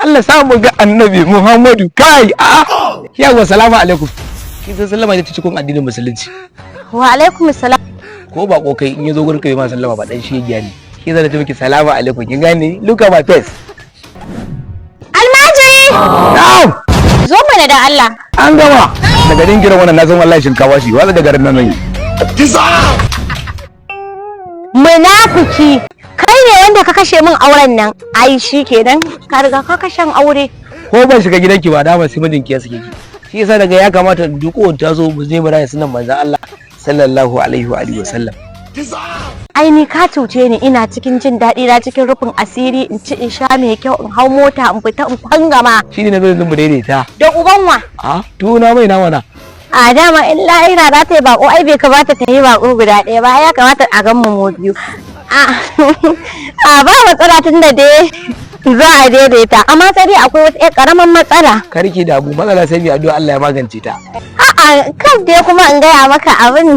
Allah samu ga annabi Muhammadu kai yawa salamu alaikum. Kin san sallama ita ce cikin addinin musulunci. Wa alaikum salam. Ko ba ko kai in yazo gurin kai ma sallama ba dan shi giya ne. Ki zan ta miki salamu alaikum kin gane look at my face. Almajiri. Na'am. Zo mana da Allah. An gama. Daga dingiran wannan na san wallahi shinkawa shi wanda daga nan nan. Munafiki. Kai ne wanda ka kashe min auren nan. Ai shi kenan ka riga ka kashe aure. Ko ban shiga gidanki ba dama sai mijinki ya sake ki. Shi yasa daga ya kamata duk wanda ta zo mu je mu raya sunan manzon Allah sallallahu alaihi wa alihi wasallam. Ai ni ka cuce ni ina cikin jin daɗi na cikin rufin asiri in ci in sha mai kyau in hau mota in fita in fangama. Shi ne na zo yanzu mu daidaita. Da uban wa? Tuna mai na wana. A dama in la'ira za ta yi bako ai bai kamata ta yi bako guda ɗaya ba ya kamata a gan mu biyu. Ba matsala tun da dai za a daidaita amma sai dai akwai wata ƙaramin matsala. Karki da abu matsala sai mai addu'a Allah ya magance ta. Kan dai kuma in gaya maka abin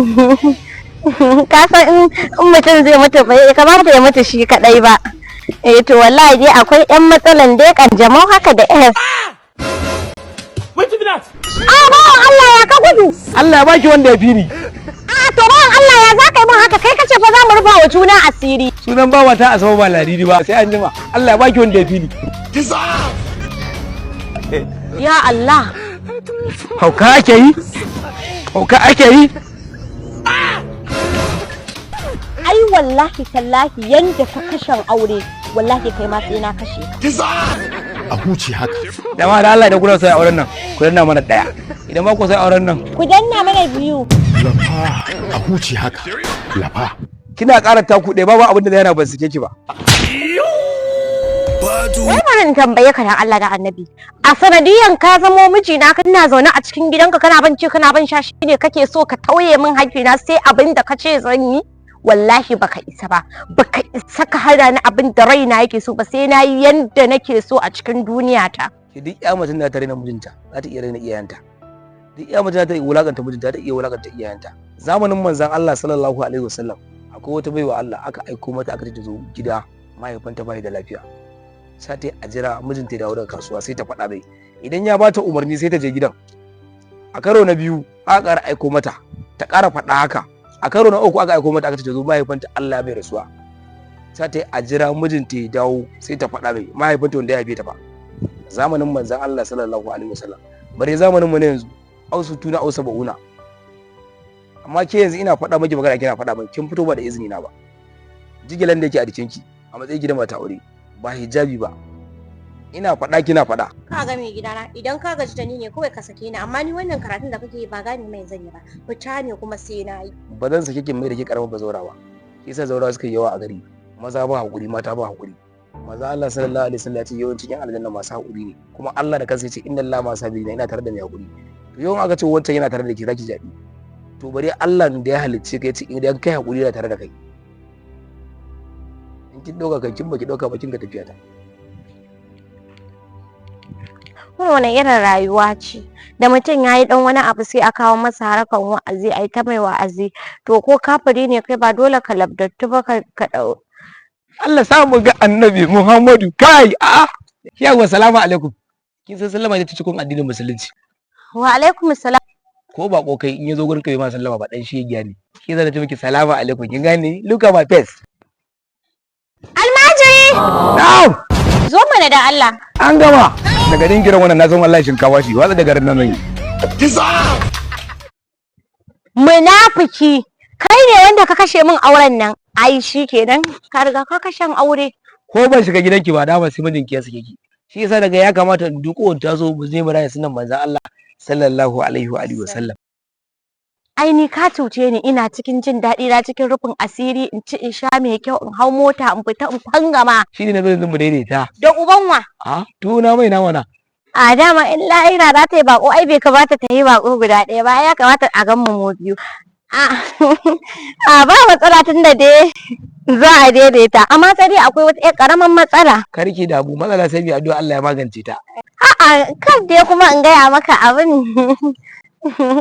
ka san in mutum zai mutu bai kamata ya mutu shi kadai ba. To wallahi dai akwai ƴan matsalan dai kanjamau haka da bawan Allah ya ka gudu. Allah ya baki wanda ya fi ni. To bawan Allah ya zaka yi min haka kai kace fa za mu rufa wa juna asiri. Sunan bawa ta Asaba ba ladidi ba sai an jima. Allah ya baki wanda ya fi ni. Ya Allah. Hauka ake yi? Hauka ake yi? Ai wallahi tallahi yanda ka kashe aure wallahi kai ma sai na kashe ka. A huce haka. Dama da Allah da kuna sai auren nan ku danna mana daya. Idan ba ku sai auren nan ku danna mana biyu. Lafa a huce haka. Lafa. Kina ƙara taku ɗaya babu abin da yana ban sike ki ba. Wai bari in tambaye ka dan Allah da Annabi. A sanadiyan ka zamo mijina kana zaune a cikin gidanka kana ban ci kana ban sha shine kake so ka tauye min haƙƙina sai abin da kace zan yi. Wallahi baka isa ba baka isa ka hada ni abin da raina yake so ba sai na yi yanda nake so a cikin duniya ta. Ki duk ya mutum da ta raina mijinta za ta iya raina iyayenta. Duk ya mutum da ta iya wulakanta mijinta za ta iya wulakanta iyayenta. Zamanin manzon Allah sallallahu alaihi wasallam akwai wata baiwa Allah aka aiko mata aka ta zo gida mahaifanta bai da lafiya. Sai ta a jira mijinta ya dawo daga kasuwa sai ta faɗa bai. Idan ya bata umarni sai ta je gidan. A karo na biyu aka ƙara aiko mata ta ƙara faɗa haka. A karo na uku aka aiko mata aka ce zo mahaifanta Allah bai rasuwa sai ta a jira mijinta ya dawo sai ta faɗa mai mahaifanta wanda ya haife ta ba. Zamanin manzon Allah sallallahu alaihi wasallam bare zamanin mu ne yanzu ausu tuna ausa bauna. Amma ke yanzu ina faɗa miki magana kina faɗa mai kin fito ba da izini na ba. Jigilan da yake a jikinki a matsayin gidan mata aure ba hijabi ba. Ina faɗa kina faɗa. Ka ga mai gidana idan ka gaji da ni ne kawai ka sake ni amma ni wannan karatun da kake ba gani mai zan yi ba fita ne kuma sai na yi. Ba zan sake kin mai da ke karamar bazawara ba. Yasa zaurawa suka yi yawa a gari. Maza ba hakuri mata ba hakuri. Maza Allah sallallahu alaihi wasallam ya ce yawancin yan aljanna masu hakuri ne. Kuma Allah da kansa ya ce inna Allah masu sabiri ina tare da mai hakuri. To yawan aka ce wancan yana tare da ke zaki jabi. To bari Allah da ya halicce ka ya ce idan kai hakuri yana tare da kai. In kin dauka kai kin baki dauka bakin ka tafiya ta. Wani irin rayuwa ce da mutum ya yi dan wani abu sai a kawo masa harakan wa'azi a yi ta mai wa'azi to ko kafiri ne kai ba dole ka labdattu ba ka dau. Allah samu ga annabi Muhammadu kai yawa salamu alaikum. Kin san sallama ita ce cikin addinin musulunci. Wa alaikum salam. Ko ba ko kai in yazo gurin kai ma sallama ba dan shi giya ne. Ki zan ta miki salamu alaikum kin gane look at my face. Almajiri. Na'am. Zo mana da Allah. An gama. Daga dingiran wannan na san wallahi shinkawa shi wanda daga nan nan. Munafiki. Kai ne wanda ka kashe min auren nan. Ai shi kenan ka riga ka kashe aure. Ko ban shiga gidanki ba dama sai mijinki ya sake ki. Shi yasa daga ya kamata duk wanda ta zo mu je mu raya sunan manzon Allah sallallahu alaihi wa alihi wasallam. Ai ni ka cuce ni ina cikin jin daɗi na cikin rufin asiri in ci in sha mai kyau in hau mota in fita in fangama. Shi ne na zo yanzu mu daidaita. Da uban wa? Tuna mai na wana. A dama in la'ira za ta yi bako ai bai kamata ta yi bako guda ɗaya ba ya kamata a gan mu biyu. Ba matsala tun da dai za a daidaita amma sai dai akwai wata ƙaramin matsala. Karki da abu matsala sai mai addu'a Allah ya magance ta. Kan dai kuma in gaya maka abin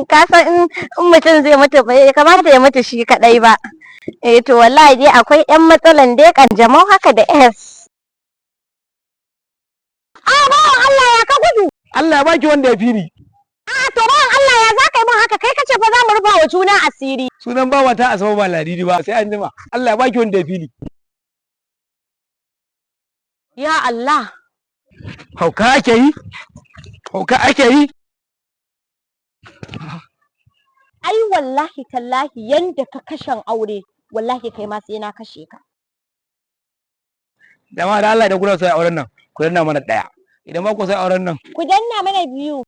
ka san in mutum zai mutu bai kamata ya mutu shi kadai ba. To wallahi dai akwai ƴan matsalan dai kanjamau haka da Allah ya baki wanda ya fi ni. A to bawan Allah ya za ka yi min haka kai kace fa za mu rufa wa juna asiri. Sunan bawa ta Asabe ba Ladidi ba sai an jima. Allah ya baki wanda ya fi ni. Ya Allah. Hauka ake yi? Hauka ake yi? Ai wallahi tallahi yanda ka kashen aure wallahi kai ma sai na kashe ka. Dama da Allah da kuna sai auren nan ku danna mana daya. Idan ba ku sai auren nan ku danna mana biyu.